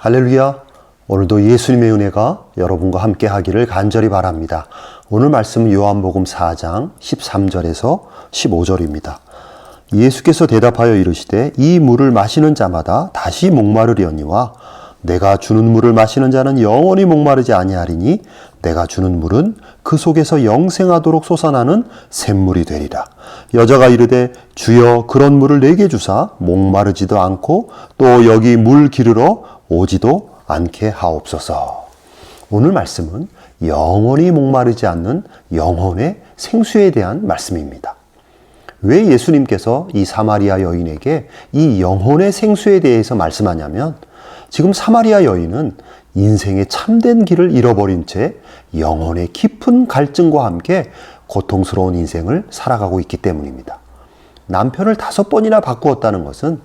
할렐루야. 오늘도 예수님의 은혜가 여러분과 함께 하기를 간절히 바랍니다. 오늘 말씀은 요한복음 4장 13절에서 15절입니다. 예수께서 대답하여 이르시되 이 물을 마시는 자마다 다시 목마르려니와 내가 주는 물을 마시는 자는 영원히 목마르지 아니하리니 내가 주는 물은 그 속에서 영생하도록 솟아나는 샘물이 되리라. 여자가 이르되 주여 그런 물을 내게 주사 목마르지도 않고 또 여기 물 기르러 오지도 않게 하옵소서. 오늘 말씀은 영원히 목마르지 않는 영혼의 생수에 대한 말씀입니다. 왜 예수님께서 이 사마리아 여인에게 이 영혼의 생수에 대해서 말씀하냐면 지금 사마리아 여인은 인생의 참된 길을 잃어버린 채 영혼의 깊은 갈증과 함께 고통스러운 인생을 살아가고 있기 때문입니다. 남편을 5번이나 바꾸었다는 것은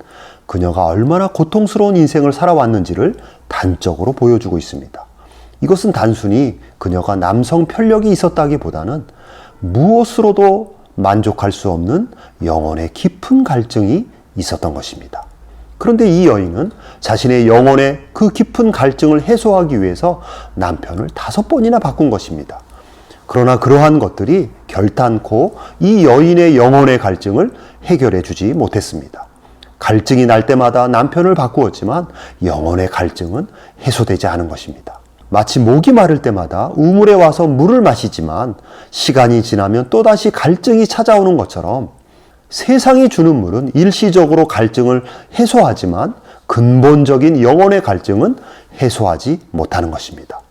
그녀가 얼마나 고통스러운 인생을 살아왔는지를 단적으로 보여주고 있습니다. 이것은 단순히 그녀가 남성 편력이 있었다기보다는 무엇으로도 만족할 수 없는 영혼의 깊은 갈증이 있었던 것입니다. 그런데 이 여인은 자신의 영혼의 그 깊은 갈증을 해소하기 위해서 남편을 5번이나 바꾼 것입니다. 그러나 그러한 것들이 결단코 이 여인의 영혼의 갈증을 해결해 주지 못했습니다. 갈증이 날 때마다 남편을 바꾸었지만 영혼의 갈증은 해소되지 않은 것입니다. 마치 목이 마를 때마다 우물에 와서 물을 마시지만 시간이 지나면 또다시 갈증이 찾아오는 것처럼 세상이 주는 물은 일시적으로 갈증을 해소하지만 근본적인 영혼의 갈증은 해소하지 못하는 것입니다.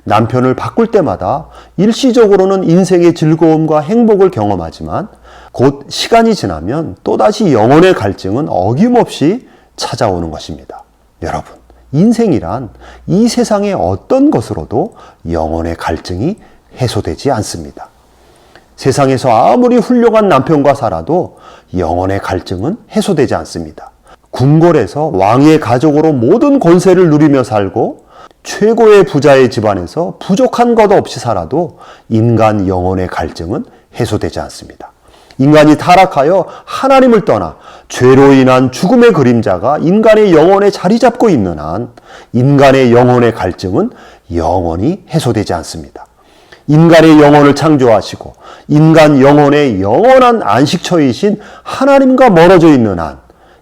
남편을 바꿀 때마다 일시적으로는 인생의 즐거움과 행복을 경험하지만 곧 시간이 지나면 또다시 영혼의 갈증은 어김없이 찾아오는 것입니다. 여러분, 인생이란 이 세상의 어떤 것으로도 영혼의 갈증이 해소되지 않습니다. 세상에서 아무리 훌륭한 남편과 살아도 영혼의 갈증은 해소되지 않습니다. 궁궐에서 왕의 가족으로 모든 권세를 누리며 살고 최고의 부자의 집안에서 부족한 것 없이 살아도 인간 영혼의 갈증은 해소되지 않습니다. 인간이 타락하여 하나님을 떠나 죄로 인한 죽음의 그림자가 인간의 영혼에 자리 잡고 있는 한 인간의 영혼의 갈증은 영원히 해소되지 않습니다. 인간의 영혼을 창조하시고 인간 영혼의 영원한 안식처이신 하나님과 멀어져 있는 한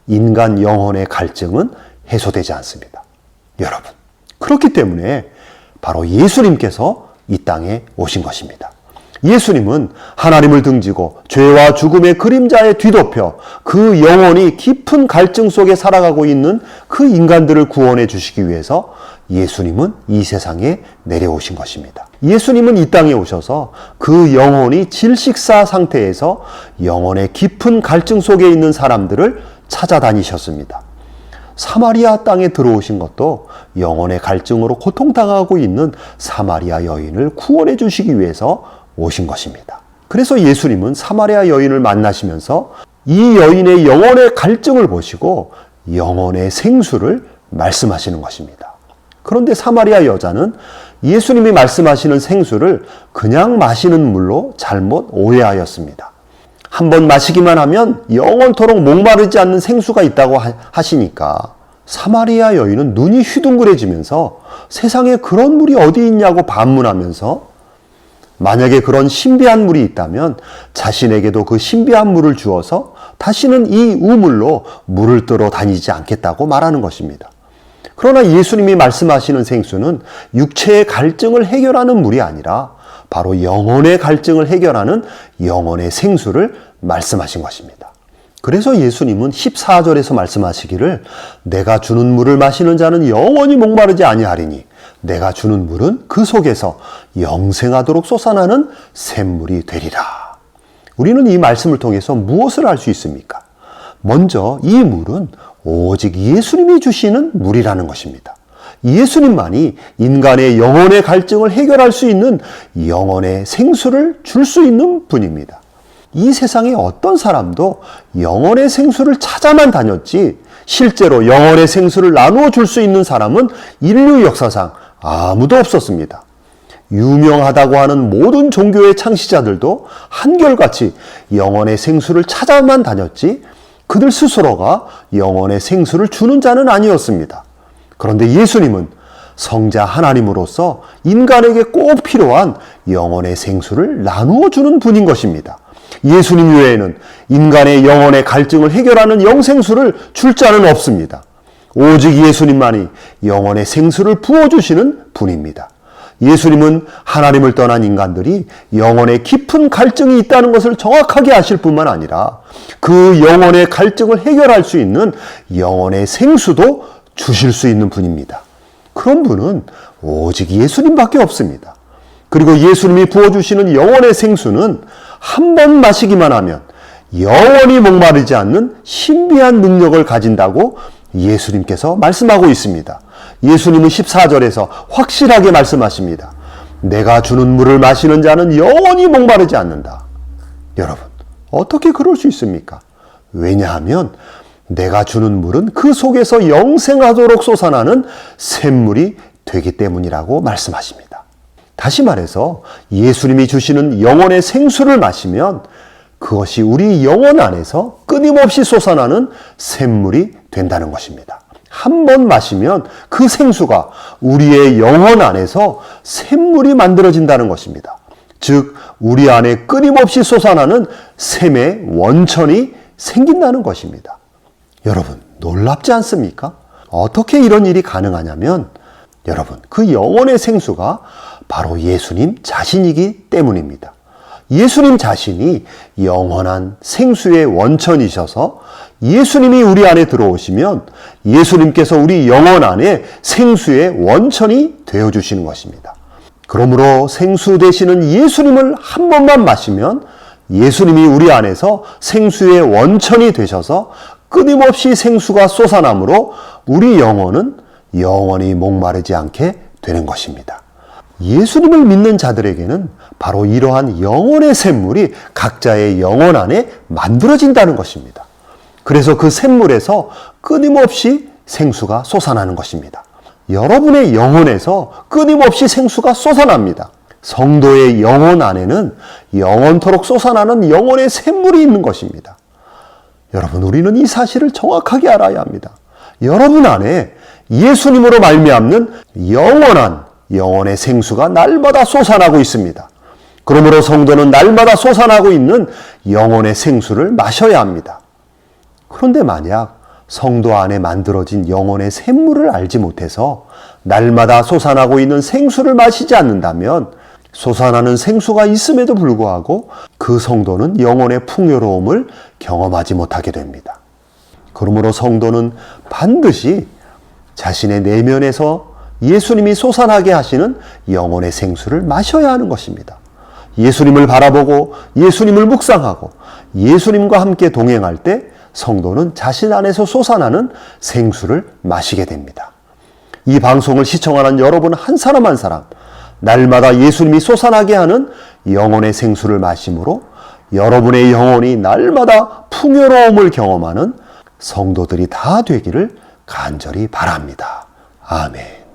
인간 영혼의 갈증은 해소되지 않습니다. 여러분, 그렇기 때문에 바로 예수님께서 이 땅에 오신 것입니다. 예수님은 하나님을 등지고 죄와 죽음의 그림자에 뒤덮여 그 영혼이 깊은 갈증 속에 살아가고 있는 그 인간들을 구원해 주시기 위해서 예수님은 이 세상에 내려오신 것입니다. 예수님은 이 땅에 오셔서 그 영혼이 질식사 상태에서 영혼의 깊은 갈증 속에 있는 사람들을 찾아다니셨습니다. 사마리아 땅에 들어오신 것도 영혼의 갈증으로 고통당하고 있는 사마리아 여인을 구원해 주시기 위해서 오신 것입니다. 그래서 예수님은 사마리아 여인을 만나시면서 이 여인의 영혼의 갈증을 보시고 영혼의 생수를 말씀하시는 것입니다. 그런데 사마리아 여자는 예수님이 말씀하시는 생수를 그냥 마시는 물로 잘못 오해하였습니다. 한번 마시기만 하면 영원토록 목마르지 않는 생수가 있다고 하시니까 사마리아 여인은 눈이 휘둥그레지면서 세상에 그런 물이 어디 있냐고 반문하면서 만약에 그런 신비한 물이 있다면 자신에게도 그 신비한 물을 주어서 다시는 이 우물로 물을 뜨러 다니지 않겠다고 말하는 것입니다. 그러나 예수님이 말씀하시는 생수는 육체의 갈증을 해결하는 물이 아니라 바로 영혼의 갈증을 해결하는 영혼의 생수를 말씀하신 것입니다. 그래서 예수님은 14절에서 말씀하시기를 내가 주는 물을 마시는 자는 영원히 목마르지 아니하리니 내가 주는 물은 그 속에서 영생하도록 솟아나는 샘물이 되리라. 우리는 이 말씀을 통해서 무엇을 알 수 있습니까? 먼저 이 물은 오직 예수님이 주시는 물이라는 것입니다. 예수님만이 인간의 영혼의 갈증을 해결할 수 있는 영혼의 생수를 줄 수 있는 분입니다. 이 세상에 어떤 사람도 영혼의 생수를 찾아만 다녔지 실제로 영혼의 생수를 나누어 줄 수 있는 사람은 인류 역사상 아무도 없었습니다. 유명하다고 하는 모든 종교의 창시자들도 한결같이 영혼의 생수를 찾아만 다녔지 그들 스스로가 영혼의 생수를 주는 자는 아니었습니다. 그런데 예수님은 성자 하나님으로서 인간에게 꼭 필요한 영혼의 생수를 나누어 주는 분인 것입니다. 예수님 외에는 인간의 영혼의 갈증을 해결하는 영생수를 줄 자는 없습니다. 오직 예수님만이 영혼의 생수를 부어주시는 분입니다. 예수님은 하나님을 떠난 인간들이 영혼에 깊은 갈증이 있다는 것을 정확하게 아실 뿐만 아니라 그 영혼의 갈증을 해결할 수 있는 영혼의 생수도 주실 수 있는 분입니다. 그런 분은 오직 예수님밖에 없습니다. 그리고 예수님이 부어주시는 영혼의 생수는 한 번 마시기만 하면 영원히 목마르지 않는 신비한 능력을 가진다고 예수님께서 말씀하고 있습니다. 예수님은 14절에서 확실하게 말씀하십니다. 내가 주는 물을 마시는 자는 영원히 목마르지 않는다. 여러분, 어떻게 그럴 수 있습니까? 왜냐하면 내가 주는 물은 그 속에서 영생하도록 솟아나는 샘물이 되기 때문이라고 말씀하십니다. 다시 말해서 예수님이 주시는 영혼의 생수를 마시면 그것이 우리 영혼 안에서 끊임없이 솟아나는 샘물이 된다는 것입니다. 한 번 마시면 그 생수가 우리의 영혼 안에서 샘물이 만들어진다는 것입니다. 즉 우리 안에 끊임없이 솟아나는 샘의 원천이 생긴다는 것입니다. 여러분, 놀랍지 않습니까? 어떻게 이런 일이 가능하냐면 여러분, 그 영혼의 생수가 바로 예수님 자신이기 때문입니다. 예수님 자신이 영원한 생수의 원천이셔서 예수님이 우리 안에 들어오시면 예수님께서 우리 영혼 안에 생수의 원천이 되어주시는 것입니다. 그러므로 생수 되시는 예수님을 한 번만 마시면 예수님이 우리 안에서 생수의 원천이 되셔서 끊임없이 생수가 솟아나므로 우리 영혼은 영원히 목마르지 않게 되는 것입니다. 예수님을 믿는 자들에게는 바로 이러한 영혼의 샘물이 각자의 영혼 안에 만들어진다는 것입니다. 그래서 그 샘물에서 끊임없이 생수가 솟아나는 것입니다. 여러분의 영혼에서 끊임없이 생수가 솟아납니다. 성도의 영혼 안에는 영원토록 솟아나는 영혼의 샘물이 있는 것입니다. 여러분, 우리는 이 사실을 정확하게 알아야 합니다. 여러분 안에 예수님으로 말미암는 영원한 영혼의 생수가 날마다 솟아나고 있습니다. 그러므로 성도는 날마다 솟아나고 있는 영혼의 생수를 마셔야 합니다. 그런데 만약 성도 안에 만들어진 영혼의 샘물을 알지 못해서 날마다 솟아나고 있는 생수를 마시지 않는다면 솟아나는 생수가 있음에도 불구하고 그 성도는 영혼의 풍요로움을 경험하지 못하게 됩니다. 그러므로 성도는 반드시 자신의 내면에서 예수님이 솟아나게 하시는 영혼의 생수를 마셔야 하는 것입니다. 예수님을 바라보고 예수님을 묵상하고 예수님과 함께 동행할 때 성도는 자신 안에서 솟아나는 생수를 마시게 됩니다. 이 방송을 시청하는 여러분 한 사람 한 사람, 날마다 예수님이 솟아나게 하는 영혼의 생수를 마심으로 여러분의 영혼이 날마다 풍요로움을 경험하는 성도들이 다 되기를 간절히 바랍니다. 아멘.